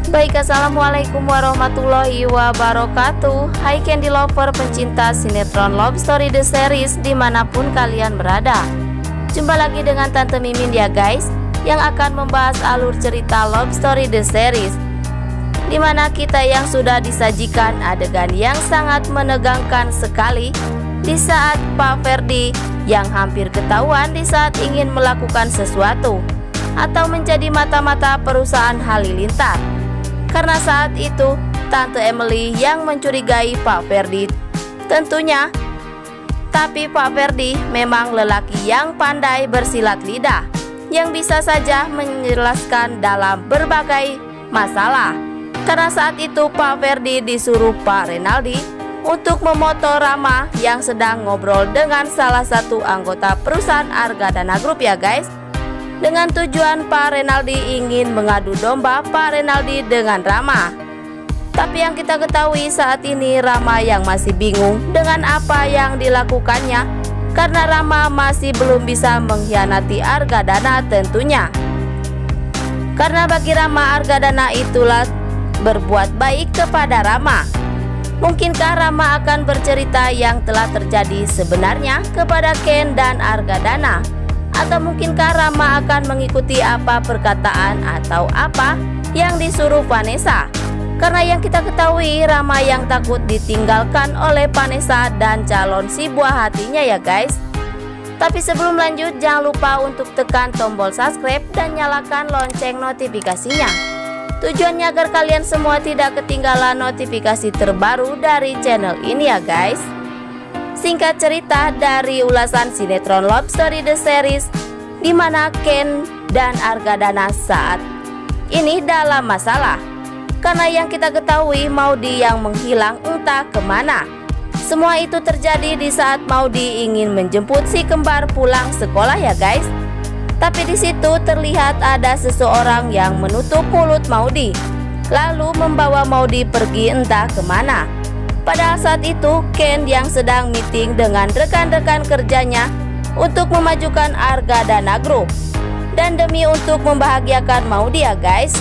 Baik, assalamualaikum warahmatullahi wabarakatuh. Hai Candy Lover, pencinta sinetron Love Story The Series dimanapun kalian berada. Jumpa lagi dengan Tante Mimin ya guys, yang akan membahas alur cerita Love Story The Series, dimana kita yang sudah disajikan adegan yang sangat menegangkan sekali di saat Pak Ferdi yang hampir ketahuan di saat ingin melakukan sesuatu atau menjadi mata-mata perusahaan Halilintar. Karena saat itu Tante Emily yang mencurigai Pak Ferdi tentunya. Tapi Pak Ferdi memang lelaki yang pandai bersilat lidah, yang bisa saja menjelaskan dalam berbagai masalah. Karena saat itu Pak Ferdi disuruh Pak Renaldi untuk memoto Rama yang sedang ngobrol dengan salah satu anggota perusahaan Argadana Group ya guys, dengan tujuan Pak Renaldi ingin mengadu domba Pak Renaldi dengan Rama. Tapi yang kita ketahui saat ini Rama yang masih bingung dengan apa yang dilakukannya, karena Rama masih belum bisa mengkhianati Argadana tentunya. Karena bagi Rama, Argadana itulah berbuat baik kepada Rama. Mungkinkah Rama akan bercerita yang telah terjadi sebenarnya kepada Ken dan Argadana? Atau mungkinkah Rama akan mengikuti apa perkataan atau apa yang disuruh Vanessa? Karena yang kita ketahui Rama yang takut ditinggalkan oleh Vanessa dan calon si buah hatinya ya guys. Tapi sebelum lanjut, jangan lupa untuk tekan tombol subscribe dan nyalakan lonceng notifikasinya. Tujuannya agar kalian semua tidak ketinggalan notifikasi terbaru dari channel ini ya guys. Singkat cerita, dari ulasan sinetron Love Story The Series, dimana Ken dan Argadana saat ini dalam masalah. Karena yang kita ketahui Maudy yang menghilang entah kemana. Semua itu terjadi di saat Maudy ingin menjemput si kembar pulang sekolah ya guys. Tapi di situ terlihat ada seseorang yang menutup mulut Maudy, lalu membawa Maudy pergi entah kemana. Padahal saat itu Ken yang sedang meeting dengan rekan-rekan kerjanya untuk memajukan Argadana Group, dan demi untuk membahagiakan Maudy ya guys.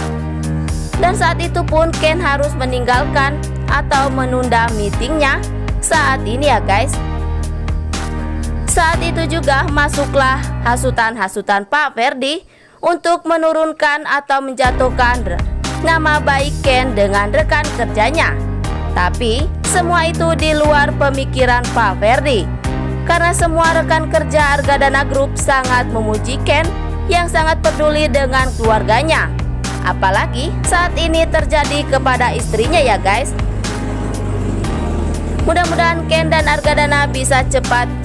Dan saat itu pun Ken harus meninggalkan atau menunda meetingnya saat ini ya guys. Saat itu juga masuklah hasutan-hasutan Pak Ferdi untuk menurunkan atau menjatuhkan nama baik Ken dengan rekan kerjanya. Tapi semua itu di luar pemikiran Pak Ferdi, karena semua rekan kerja Argadana Group sangat memuji Ken yang sangat peduli dengan keluarganya. Apalagi saat ini terjadi kepada istrinya ya guys. Mudah-mudahan Ken dan Argadana bisa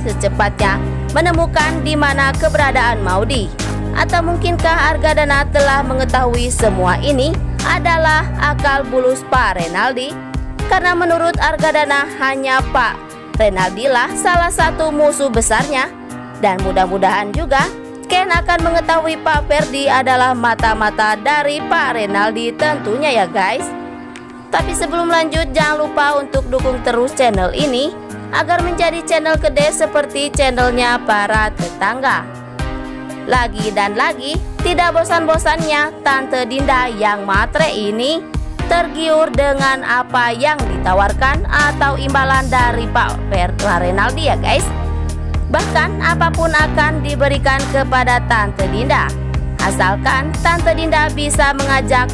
secepatnya menemukan di mana keberadaan Maudy. Atau mungkinkah Argadana telah mengetahui semua ini adalah akal bulus Pak Renaldi? Karena menurut Argadana hanya Pak Renaldi lah salah satu musuh besarnya. Dan mudah-mudahan juga Ken akan mengetahui Pak Ferdi adalah mata-mata dari Pak Renaldi tentunya ya guys. Tapi sebelum lanjut, jangan lupa untuk dukung terus channel ini agar menjadi channel gede seperti channelnya para tetangga. Lagi dan lagi, tidak bosan-bosannya Tante Dinda yang matre ini tergiur dengan apa yang ditawarkan atau imbalan dari Pak Renaldi ya guys. Bahkan apapun akan diberikan kepada Tante Dinda, asalkan Tante Dinda bisa mengajak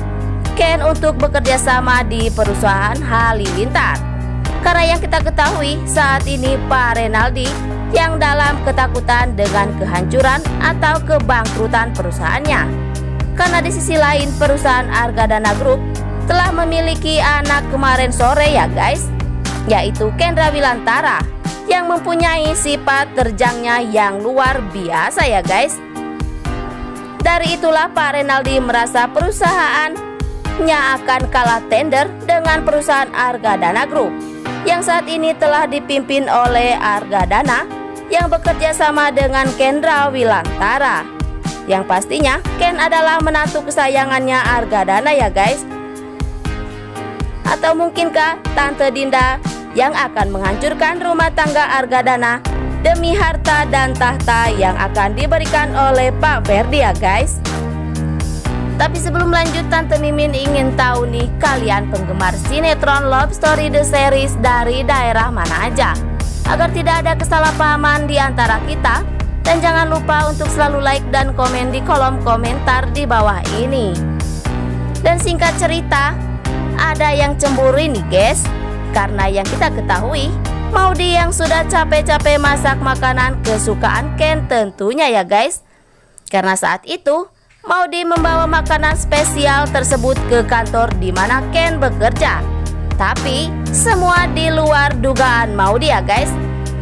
Ken untuk bekerja sama di perusahaan Halilintar. Karena yang kita ketahui saat ini Pak Renaldi yang dalam ketakutan dengan kehancuran atau kebangkrutan perusahaannya. Karena di sisi lain perusahaan Argadana Group telah memiliki anak kemarin sore ya guys, yaitu Kendra Wilantara yang mempunyai sifat terjangnya yang luar biasa ya guys. Dari itulah Pak Renaldi merasa perusahaannya akan kalah tender dengan perusahaan Argadana Group yang saat ini telah dipimpin oleh Argadana yang bekerja sama dengan Kendra Wilantara. Yang pastinya Ken adalah menantu kesayangannya Argadana ya guys. Atau mungkinkah Tante Dinda yang akan menghancurkan rumah tangga Argadana demi harta dan tahta yang akan diberikan oleh Pak Ferdi ya guys. Tapi sebelum lanjut, Tante Mimin ingin tahu nih, kalian penggemar sinetron Love Story The Series dari daerah mana aja? Agar tidak ada kesalahpahaman di antara kita. Dan jangan lupa untuk selalu like dan komen di kolom komentar di bawah ini. Dan singkat cerita, ada yang cemburu nih guys. Karena yang kita ketahui, Maudy yang sudah capek-capek masak makanan kesukaan Ken tentunya ya guys. Karena saat itu Maudy membawa makanan spesial tersebut ke kantor di mana Ken bekerja. Tapi semua di luar dugaan Maudy ya guys.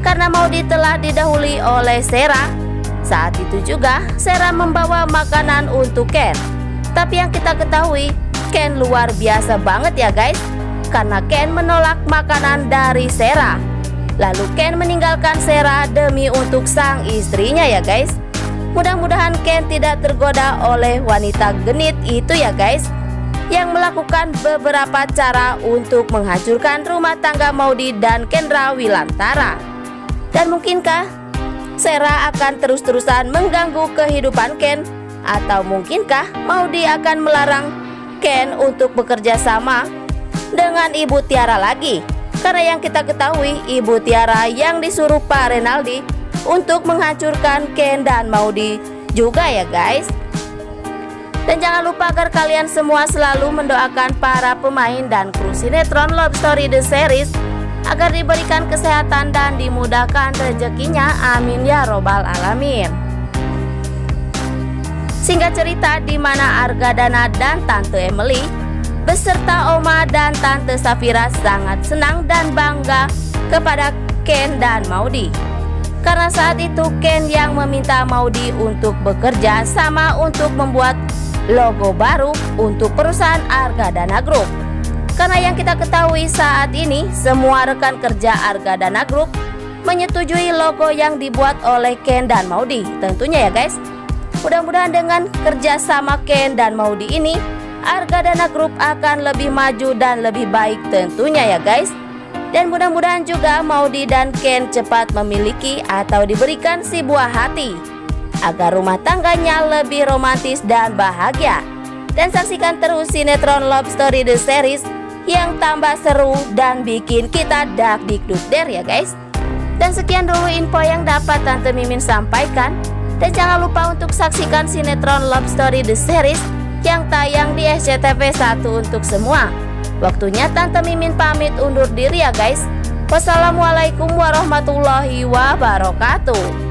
Karena Maudy telah didahului oleh Shera. Saat itu juga Shera membawa makanan untuk Ken. Tapi yang kita ketahui, Ken luar biasa banget ya guys. Karena Ken menolak makanan dari Shera. Lalu Ken meninggalkan Shera demi untuk sang istrinya ya guys. Mudah-mudahan Ken tidak tergoda oleh wanita genit itu ya guys, yang melakukan beberapa cara untuk menghancurkan rumah tangga Maudy dan Kendra Wilantara. Dan mungkinkah Shera akan terus-terusan mengganggu kehidupan Ken? Atau mungkinkah Maudy akan melarang Ken untuk bekerja sama dengan Ibu Tiara lagi? Karena yang kita ketahui, Ibu Tiara yang disuruh Pak Renaldi untuk menghancurkan Ken dan Maudy juga ya guys. Dan jangan lupa agar kalian semua selalu mendoakan para pemain dan kru sinetron Love Story The Series agar diberikan kesehatan dan dimudahkan rezekinya, amin ya robbal alamin. Singkat cerita, di mana Arga Dana dan Tante Emily beserta Oma dan Tante Safira sangat senang dan bangga kepada Ken dan Maudy. Karena saat itu Ken yang meminta Maudy untuk bekerja sama untuk membuat logo baru untuk perusahaan Arga Dana Group. Karena yang kita ketahui saat ini, semua rekan kerja Arga Dana Group menyetujui logo yang dibuat oleh Ken dan Maudy tentunya ya guys. Mudah-mudahan dengan kerja sama Ken dan Maudy ini, Arga Dana Group akan lebih maju dan lebih baik tentunya ya guys. Dan mudah-mudahan juga Maudy dan Ken cepat memiliki atau diberikan si buah hati, agar rumah tangganya lebih romantis dan bahagia. Dan saksikan terus sinetron Love Story The Series yang tambah seru dan bikin kita dakdikdukder ya guys. Dan sekian dulu info yang dapat Tante Mimin sampaikan. Dan jangan lupa untuk saksikan sinetron Love Story The Series yang tayang di SCTV 1 untuk semua. Waktunya Tante Mimin pamit undur diri ya guys. Wassalamualaikum warahmatullahi wabarakatuh.